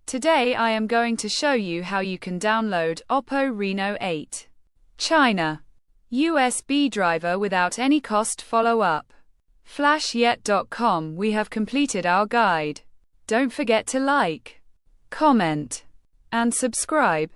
Today I am going to show you how you can download Oppo Reno8 China USB driver without any cost. Follow up. Flashyet.com. We have completed our guide. Don't forget to like, comment, and subscribe.